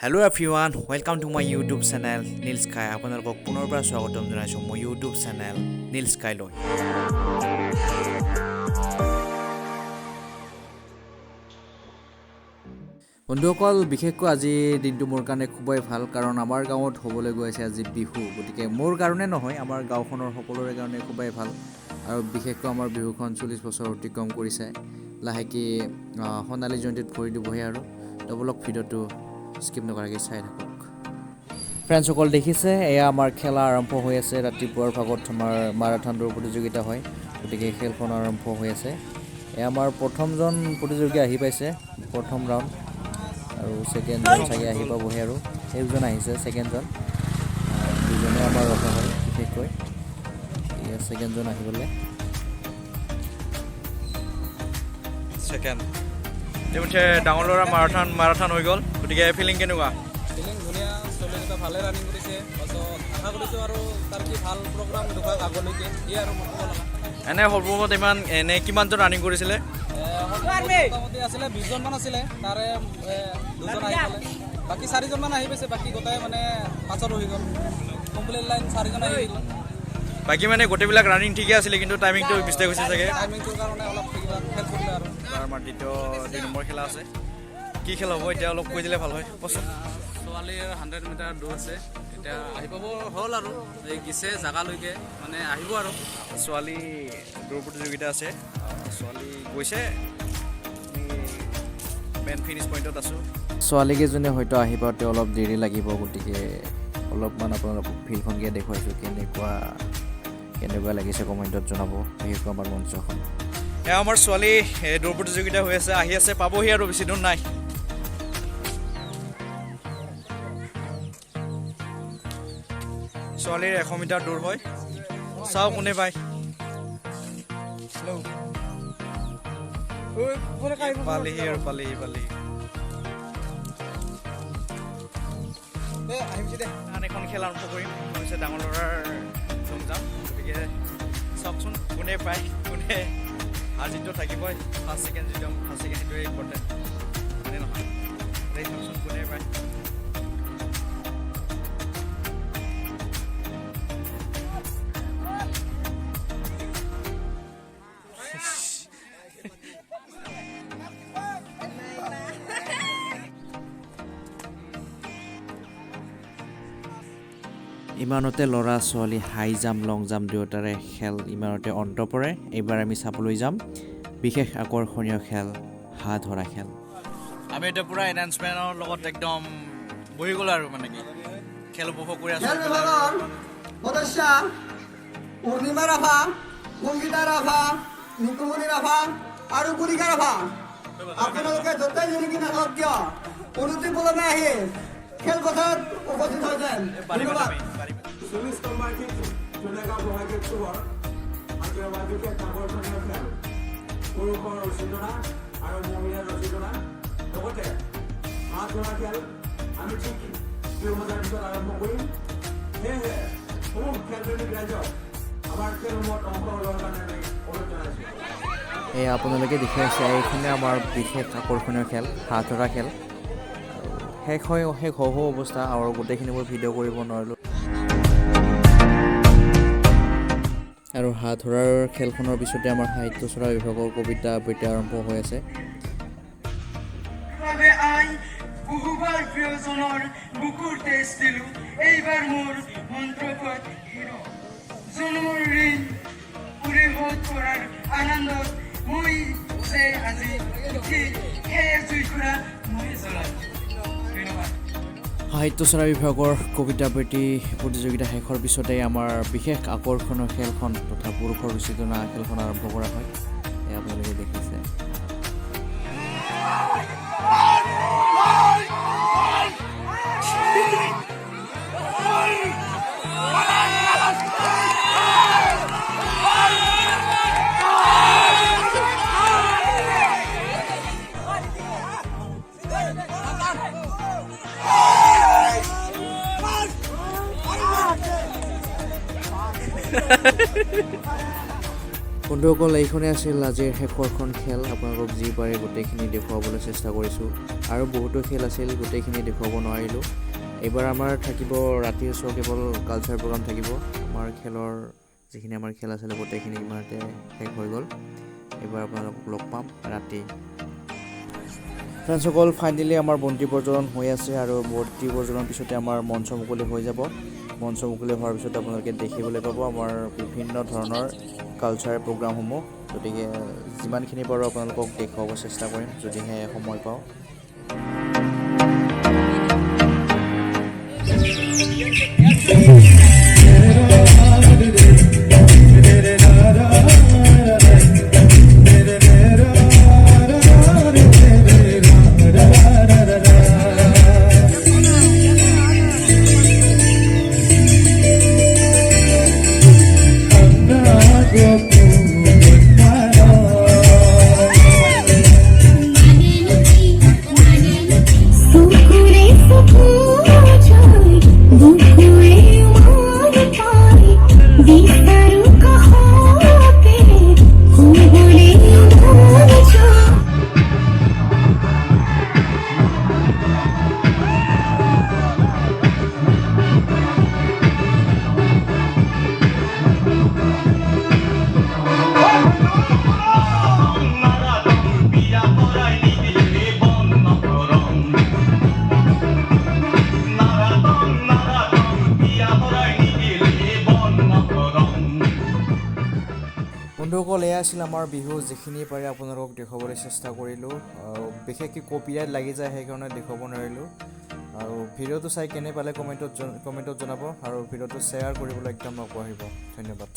Hello everyone, welcome to my YouTube channel Neel Sky. আপোনালোকক পুনৰ পৰা স্বাগতম জনাইছো মোৰ YouTube channel Neel Sky লৈ। বন্ধুসকল বিশেষকৈ আজি দিনটো মোৰ কাৰণে খুবই ভাল কাৰণ আমাৰ গাঁৱত হ'বলৈ গৈ আছে আজি বিহু। গতিকে মোৰ কাৰণে নহয় আমাৰ গাঁওখনৰ সকলোৰে কাৰণে খুবই ভাল আৰু বিশেষকৈ আমাৰ বিহুখন 40 বছৰ অতিক্ৰম কৰিছে। লাহেকে সোণালী জয়ন্তীত ভৰি দিবহে আৰু ডবলক ভিডিঅ'টো স্কিপ নকৰাকৈ চাই থাকক। ফ্ৰেণ্ডসকল দেখিছে এয়া আমাৰ খেলা আৰম্ভ হৈ আছে। ৰাতিপুৱাৰ ভাগত আমাৰ মাৰাথন দৌৰ প্ৰতিযোগিতা হয়, গতিকে খেলখন আৰম্ভ হৈ আছে। এয়া আমাৰ প্ৰথমজন প্ৰতিযোগী আহি পাইছে প্ৰথম ৰাউণ্ড আৰু ছেকেণ্ডজন চাগে আহি পাবহে আৰু সেইজন আহিছে ছেকেণ্ডজন দুজনে আমাৰ ৰখা হয় বিশেষকৈ এয়া ছেকেণ্ডজন আহিবলৈ ছেকেণ্ড ইতিমধ্যে ডাঙৰ ল'ৰা মাৰাথন হৈ গ'ল। গতিকে ফিলিং কেনেকুৱা? ফিলিং ধুনীয়া, ছোৱালীকেইটা ভালে ৰানিং কৰিছে। পাছত আশা কৰিছোঁ আৰু তাৰ কি ভাল প্ৰগ্ৰাম দেখুৱাওক আগলৈকে ইয়ে আৰু মোক ক'ব লগা। এনে সৰ্বমুঠ এনে কিমানজন ৰানিং কৰিছিলে? মোটামুটি আছিলে 20জনমান আছিলে, তাৰে 2জন আহি পালে, বাকী 4জনমান আহি পাইছে। বাকী গোটাই মানে 5ত হৈ গ'ল। কমপ্লিট লাইন 4জন আহি গ'ল। বাকী মানে গোটেইবিলাক ৰানিং ঠিকে আছিলে, কিন্তু টাইমিংটো মিষ্টেক হৈছে চাগে। টাইমিংটোৰ কাৰণে অলপ কিবা হেল্প কৰিলে আৰু আমাৰ দ্বিতীয় 2 নম্বৰ খেলা আছে। কি খেল হ'ব এতিয়া অলপ কৈ দিলে ভাল হয় কচোন। ছোৱালীৰ 100 মিটাৰ দৌৰ আছে, এতিয়া আহি পাব হ'ল আৰু এই গিছে জাগালৈকে মানে আহিব আৰু ছোৱালী দৌৰ প্ৰতিযোগিতা আছে, ছোৱালী গৈছে, মেইন ফিনিছ পইণ্টত আছোঁ। ছোৱালীকেইজনী হয়তো আহি পাওঁতে অলপ দেৰি লাগিব, গতিকে অলপমান আপোনালোকক ফিল্ডখনকে দেখুৱাইছোঁ কেনেকুৱা লাগিছে কমেণ্টত জনাব, বিশেষকৈ আমাৰ মঞ্চখন। এয়া আমাৰ ছোৱালী দৌৰ প্ৰতিযোগিতা হৈ আছে, আহি আছে, পাবহি আৰু বেছি দূৰ নাই। ছোৱালীৰ 100 মিটাৰ দৌৰ হয়, চাওঁ কোনে পায়। পালেহি আৰু পালেহি এখন খেল আৰম্ভ কৰিম। হৈছে ডাঙৰ ল'ৰাৰ লং জাম্প, গতিকে চাওকচোন কোনে পায়, কোনে আজিতো থাকিবই। ফাৰ্ষ্ট ছেকেণ্ড সেইটোৱে ইম্পৰ্টেণ্ট হয়নে নহয়? চাওকচোন কোনে পায়। ইমানতে ল'ৰা ছোৱালী হাই জাম্প লং জাম্প দুয়োটাৰে খেল ইমানতে অন্ত পৰে। এইবাৰ আমি চাবলৈ যাম বিশেষ আকৰ্ষণীয় খেল হাত ধৰা খেল। আমি এতিয়া পূৰা এনাউন্সমেণ্টৰ লগত একদম বহি গ'লো আৰু মানে কি খেল উপভোগ কৰি আছোঁ। সদস্য পূৰ্ণিমা ৰাভা, সংগীতা ৰাভা, নিকুমণি ৰাভা আৰু গুৰিকা ৰাভা, আপোনালোকে য'তেই যদি কি নাথাকক কিয় অনুষ্ঠিতলৈ আহি খেলপথাৰত উপস্থিত হৈছে। ধন্যবাদ। 40 নম্বৰ ধনিয়াগাঁও বহাগী চুবৰ আন্তঃৰাষ্ট্ৰীয় আকৰ্ষণীয় খেল পুৰুষৰ ৰছীটনা আৰু মহিলাৰ ৰছীটনা লগতে মাছ ধৰা খেল আমি ঠিক 2000 পিছত আৰম্ভ কৰিম। সেয়েহে সমূহ খেলপ্ৰেমী ৰাইজক আমাৰ খেলসমূহত অংশ লোৱাৰ কাৰণে আমি অনুৰোধ জনাইছোঁ। এই আপোনালোকে দেখি আছে এইখনে আমাৰ বিশেষ আকৰ্ষণীয় খেল হাত ধৰা খেল। শেষ হওঁ অৱস্থা আৰু গোটেইখিনি মই ভিডিঅ' কৰিব নোৱাৰিলোঁ। আৰু হাত ধৰাৰ খেলখনৰ পিছতে আমাৰ সাহিত্য চৰা বিভাগৰ কবিতা আবৃত্তি আৰম্ভ হৈ আছে। এইবাৰ মোৰ মন্ত্ৰপদ জন্মৰ ঋণ পৰিশোধ কৰাৰ আনন্দত মই যে আজি উঠি সেয়ে জুই কৰা মই জ্বলাই। সাহিত্য চৰা বিভাগৰ কবিতা আবৃত্তি প্ৰতিযোগিতা শেষৰ পিছতে আমাৰ বিশেষ আকৰ্ষণীয় খেলখন তথা পুৰুষৰ ৰছীটনা খেলখন আৰম্ভ কৰা হয়। এয়া আপোনালোকে দেখিছে। বন্ধুসকল এইখনেই আছিল আজিৰ শেষৰখন খেল আপোনালোকক যি পাৰে গোটেইখিনি দেখুৱাবলৈ চেষ্টা কৰিছোঁ আৰু বহুতো খেল আছিল গোটেইখিনি দেখুৱাব নোৱাৰিলোঁ এইবাৰ আমাৰ থাকিব ৰাতিৰ শ্ব' কেৱল কালচাৰ প্ৰগ্ৰাম থাকিব আমাৰ খেলৰ যিখিনি আমাৰ খেল আছিলে গোটেইখিনি ইমানতে শেষ হৈ গ'ল এইবাৰ আপোনালোকক লগ পাম ৰাতি ফ্ৰেণ্ডসকল ফাইনেলি আমাৰ বন্তি প্ৰজ্বলন হৈ আছে আৰু বন্তি প্ৰজ্বলনৰ পিছতে আমাৰ মঞ্চ মুকলি হৈ যাব মঞ্চ মুকলি হোৱাৰ পিছত আপোনালোকে দেখিবলৈ পাব আমাৰ বিভিন্ন ধৰণৰ কালচাৰ প্ৰগ্ৰামসমূহ গতিকে যিমানখিনি পাৰোঁ আপোনালোকক দেখুৱাব চেষ্টা কৰিম যদিহে সময় পাওঁ বন্ধুসকল এয়া আছিল আমাৰ বিহু যিখিনি পাৰে আপোনালোকক দেখুৱাবলৈ চেষ্টা কৰিলোঁ বিশেষকৈ কপিৰাইট লাগি যায় সেইকাৰণে দেখুৱাব নোৱাৰিলোঁ আৰু ভিডিঅ'টো চাই কেনে পালে কমেণ্টত জনাব আৰু ভিডিঅ'টো শ্বেয়াৰ কৰিবলৈ একদম নপাহৰিব ধন্যবাদ